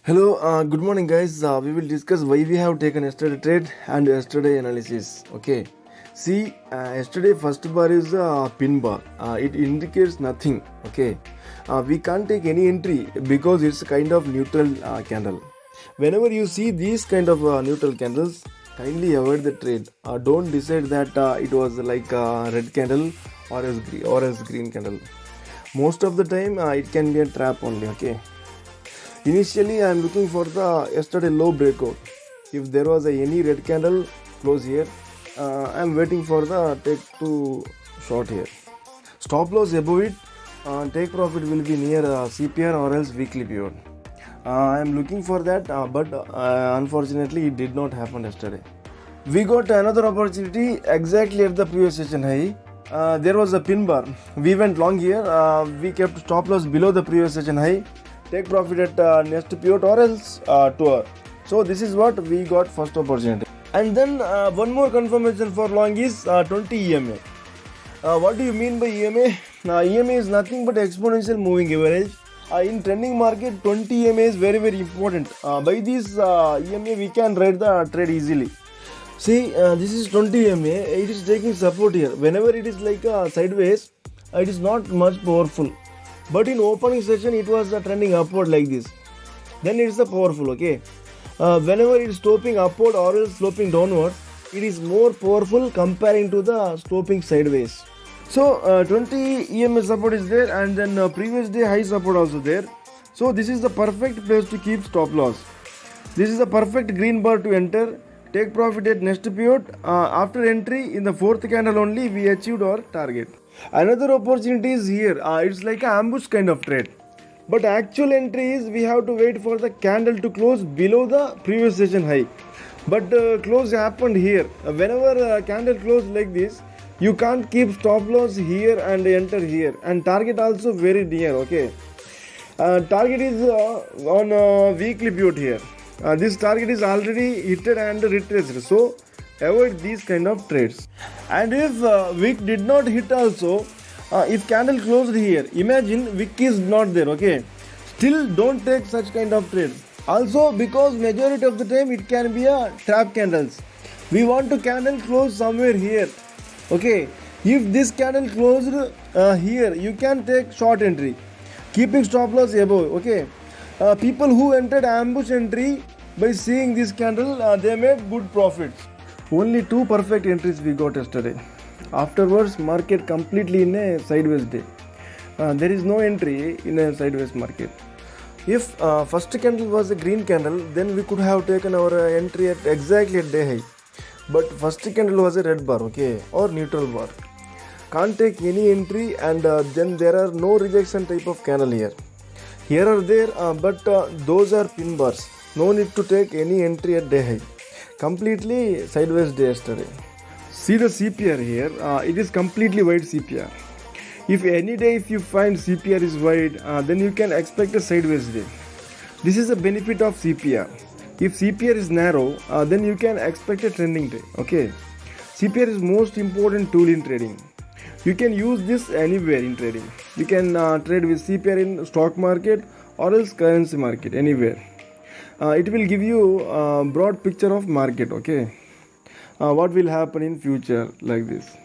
Hello, good morning, guys. We will discuss why we have taken yesterday trade and yesterday analysis. Okay, see, yesterday first bar is a pin bar. It indicates nothing. Okay, we can't take any entry because it's a kind of neutral candle. Whenever you see these kind of neutral candles, kindly avoid the trade. Don't decide that it was like a red candle or as green candle. Most of the time, it can be a trap only. Okay. Initially, I am looking for the yesterday low breakout. If there was any red candle close here, I am waiting for the take to short here. Stop loss above it, take profit will be near CPR or else weekly pivot. I am looking for that, but unfortunately, it did not happen yesterday. We got another opportunity exactly at the previous session high. There was a pin bar. We went long here. We kept stop loss below the previous session high. Take profit at next pivot or else 2 hour. So this is what we got first opportunity. And then one more confirmation for long is 20 EMA. What do you mean by EMA? EMA is nothing but exponential moving average. In trending market, 20 EMA is very important. By this EMA, we can write the trade easily. See, this is 20 EMA. It is taking support here. Whenever it is like sideways, it is not much powerful. But in opening session, it was trending upward like this. Then it is powerful, okay. Whenever it is sloping upward or else sloping downward, it is more powerful comparing to the sloping sideways. So 20 EMA support is there, and then previous day high support also there. So this is the perfect place to keep stop loss. This is the perfect green bar to enter. Take profit at next pivot. After entry in the fourth candle only, we achieved our target. Another opportunity is here. It's like an ambush kind of trade. But actual entry is we have to wait for the candle to close below the previous session high. But close happened here. Whenever candle close like this, you can't keep stop loss here and enter here. And target also very near. Okay. Target is on weekly pivot here. This target is already hit and retraced. So avoid these kind of trades. And if wick did not hit also, if candle closed here, imagine wick is not there, okay, still don't take such kind of trade. Also, because majority of the time it can be a trap candles, we want to candle close somewhere here, okay. If this candle closed here, you can take short entry keeping stop loss above, okay. People who entered ambush entry by seeing this candle, they made good profits. Only 2 perfect entries we got yesterday. Afterwards, market completely in a sideways day. There is no entry in a sideways market. If first candle was a green candle, then we could have taken our entry at exactly at day high. But first candle was a red bar, okay, or neutral bar. Can't take any entry, and then there are no rejection type of candle here. Here are there, but those are pin bars. No need to take any entry at day high. Completely sideways day yesterday. See the CPR here, it is completely wide CPR. If any day if you find CPR is wide, then you can expect a sideways day. This is the benefit of CPR. If CPR is narrow, then you can expect a trending day, okay. CPR is most important tool in trading. You can use this anywhere in trading. You can trade with CPR in stock market or else currency market, anywhere. It will give you a broad picture of market, okay. What will happen in future like this.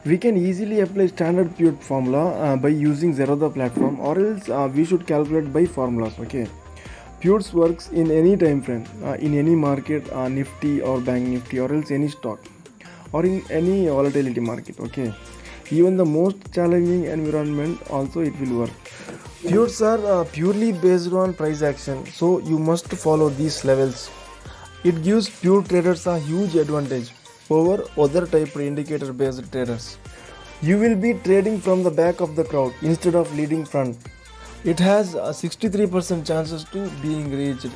We can easily apply standard pivot formula by using Zerodha platform, or else we should calculate by formulas, okay. Pivots works in any time frame, in any market, Nifty or Bank Nifty, or else any stock, or in any volatility market, okay. Even the most challenging environment also it will work. Pivots are purely based on price action, so you must follow these levels. It gives pivot traders a huge advantage over other type indicator based traders. You will be trading from the back of the crowd instead of leading front. It has 63% chances to being reached.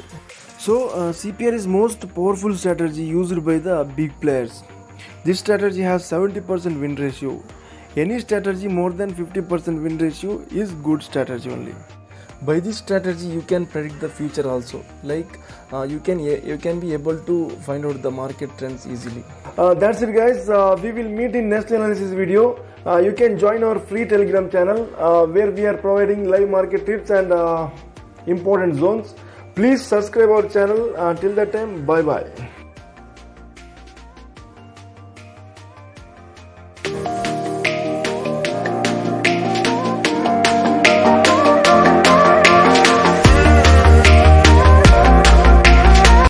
So CPR is most powerful strategy used by the big players. This strategy has 70% win ratio. Any strategy more than 50% win ratio is good strategy only. By this strategy you can predict the future also, like you can be able to find out the market trends easily. That's it, guys. We will meet in next analysis video. You can join our free Telegram channel where we are providing live market tips and important zones. Please subscribe our channel. Till that time, bye bye.